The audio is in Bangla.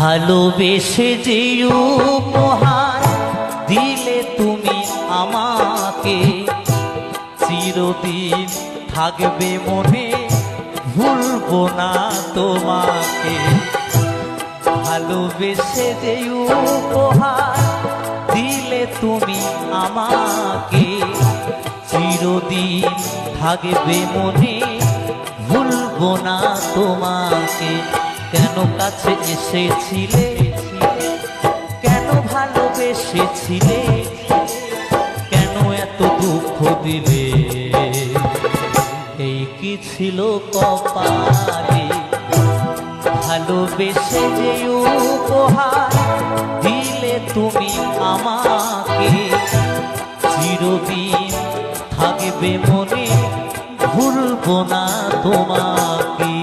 ভালোবেসে যে উপহার দিলে তুমি আমাকে, চিরদিন থাকবে মনে, ভুলবো না তোমাকে। ভালোবেসে যে উপহার দিলে তুমি আমাকে, চিরদিন থাকবে মনে, ভুলবো না তোমাকে। কেন কাছে এসেছিলে, কেন ভালোবেসেছিলে, কেন এত দুঃখ দিলে, এই কি ছিল কপালে। ভালোবেসে যে উপহার দিলে তুমি আমাকে, চিরদিন থাকবে মনে, ভুলবো না তোমাকে।